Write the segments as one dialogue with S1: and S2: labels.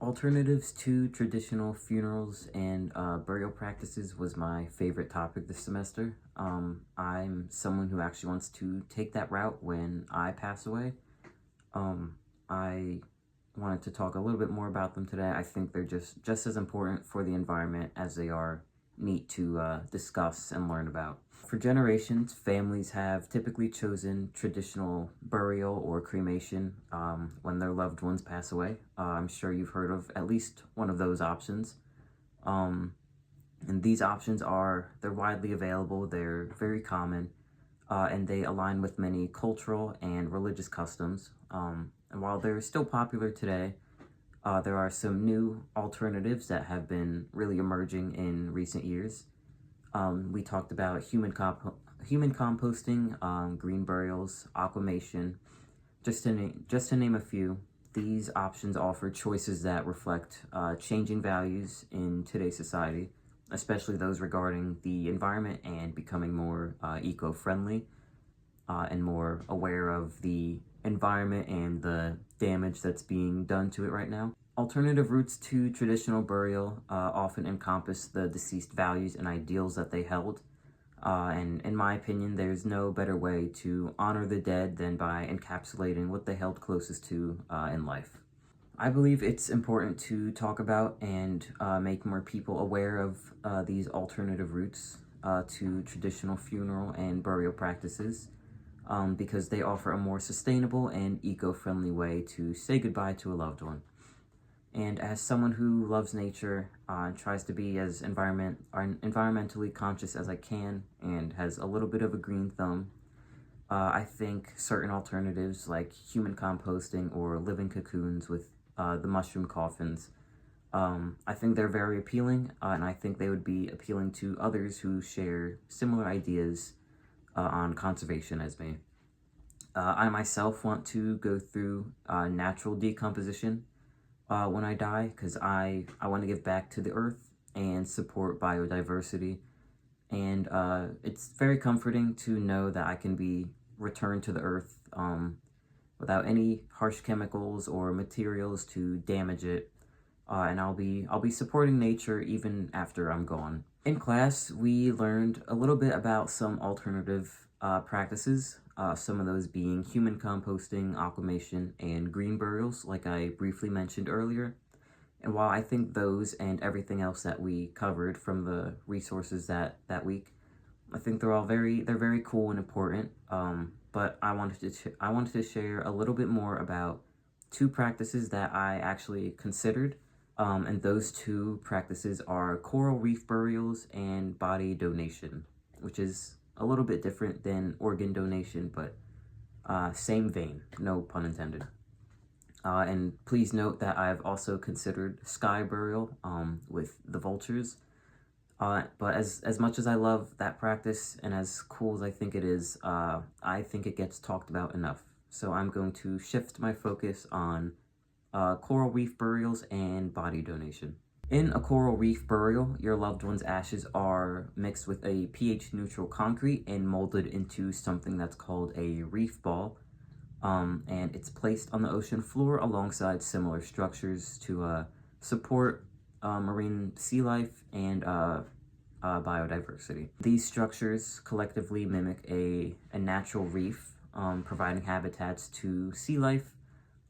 S1: Alternatives to traditional funerals and burial practices was my favorite topic this semester. I'm someone who actually wants to take that route when I pass away. I wanted to talk a little bit more about them today. I think they're just as important for the environment as they are neat to discuss and learn about. For generations, families have typically chosen traditional burial or cremation when their loved ones pass away. I'm sure you've heard of at least one of those options. Um, and these options they're widely available, they're very common, and they align with many cultural and religious customs. And while they're still popular today, there are some new alternatives that have been really emerging in recent years. We talked about human composting, green burials, aquamation, just to name a few. These options offer choices that reflect changing values in today's society, especially those regarding the environment and becoming more eco-friendly and more aware of the environment and the damage that's being done to it right now. Alternative routes to traditional burial often encompass the deceased values and ideals that they held. And in my opinion, there's no better way to honor the dead than by encapsulating what they held closest to in life. I believe it's important to talk about and make more people aware of these alternative routes to traditional funeral and burial practices because they offer a more sustainable and eco-friendly way to say goodbye to a loved one. And as someone who loves nature, tries to be as environmentally conscious as I can, and has a little bit of a green thumb, I think certain alternatives like human composting or living cocoons with the mushroom coffins, I think they're very appealing, and I think they would be appealing to others who share similar ideas on conservation as me. I myself want to go through natural decomposition when I die, because I want to give back to the earth and support biodiversity. And it's very comforting to know that I can be returned to the earth without any harsh chemicals or materials to damage it. And I'll be supporting nature even after I'm gone. In class, we learned a little bit about some alternative practices, some of those being human composting, aquamation, and green burials, like I briefly mentioned earlier. And while I think those and everything else that we covered from the resources that week, I think they're very cool and important. But I wanted to share a little bit more about two practices that I actually considered. And those two practices are coral reef burials and body donation, which is a little bit different than organ donation, but same vein, no pun intended. And please note that I've also considered sky burial with the vultures. But as much as I love that practice and as cool as I think it is, I think it gets talked about enough. So I'm going to shift my focus on coral reef burials and body donation. In a coral reef burial, your loved one's ashes are mixed with a pH-neutral concrete and molded into something that's called a reef ball. And it's placed on the ocean floor alongside similar structures to support marine sea life and biodiversity. These structures collectively mimic a natural reef, providing habitats to sea life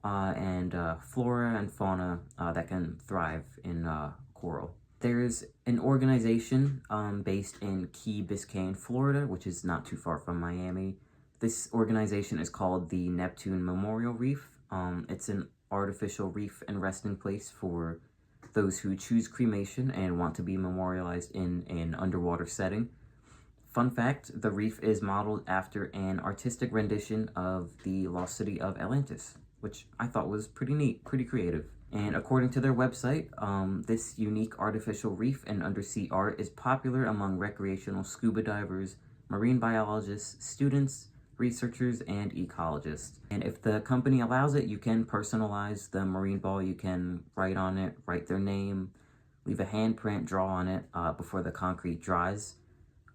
S1: and flora and fauna that can thrive in coral. There's an organization based in Key Biscayne, Florida, which is not too far from Miami. This organization is called the Neptune Memorial Reef. It's an artificial reef and resting place for those who choose cremation and want to be memorialized in an underwater setting. Fun fact, the reef is modeled after an artistic rendition of the lost city of Atlantis, which I thought was pretty neat, pretty creative. And according to their website, this unique artificial reef and undersea art is popular among recreational scuba divers, marine biologists, students, researchers, and ecologists. And if the company allows it, you can personalize the marine ball. You can write on it, write their name, leave a handprint, draw on it before the concrete dries.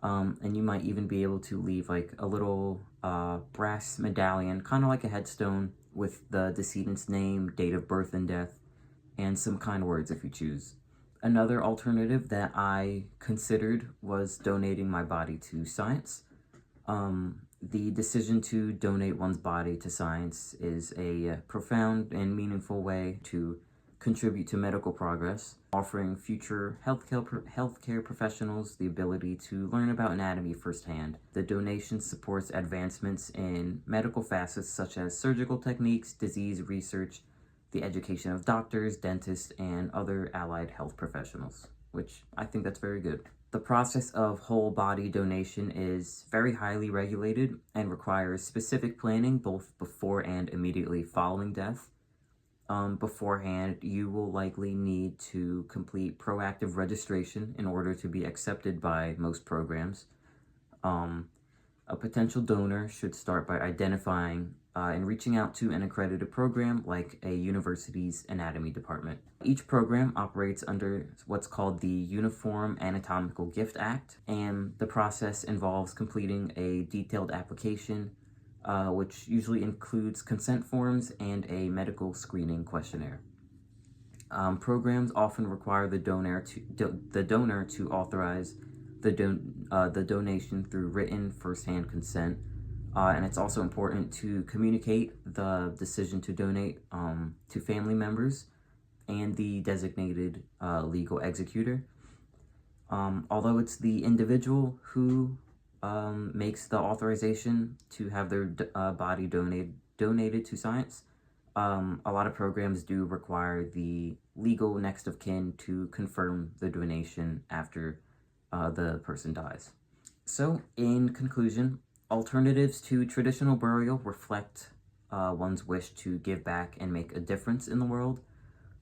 S1: And you might even be able to leave like a little brass medallion, kind of like a headstone, with the decedent's name, date of birth, and death. and some kind words if you choose. Another alternative that I considered was donating my body to science. The decision to donate one's body to science is a profound and meaningful way to contribute to medical progress, offering future healthcare professionals the ability to learn about anatomy firsthand. The donation supports advancements in medical facets such as surgical techniques, disease research, the education of doctors, dentists, and other allied health professionals, which I think that's very good. The process of whole body donation is very highly regulated and requires specific planning both before and immediately following death. Beforehand, you will likely need to complete proactive registration in order to be accepted by most programs. A potential donor should start by identifying and reaching out to an accredited program like a university's anatomy department. Each program operates under what's called the Uniform Anatomical Gift Act, and the process involves completing a detailed application, which usually includes consent forms and a medical screening questionnaire. Programs often require the donor to authorize the donation through written first-hand consent, and it's also important to communicate the decision to donate to family members and the designated legal executor. Although it's the individual who makes the authorization to have their body donated to science, a lot of programs do require the legal next of kin to confirm the donation after the person dies. So, in conclusion, alternatives to traditional burial reflect one's wish to give back and make a difference in the world.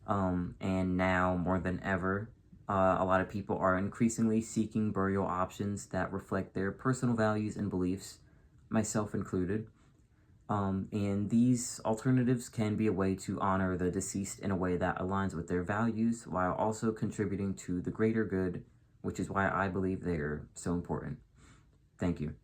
S1: And now, more than ever, a lot of people are increasingly seeking burial options that reflect their personal values and beliefs, myself included. And these alternatives can be a way to honor the deceased in a way that aligns with their values while also contributing to the greater good, which is why I believe they are so important. Thank you.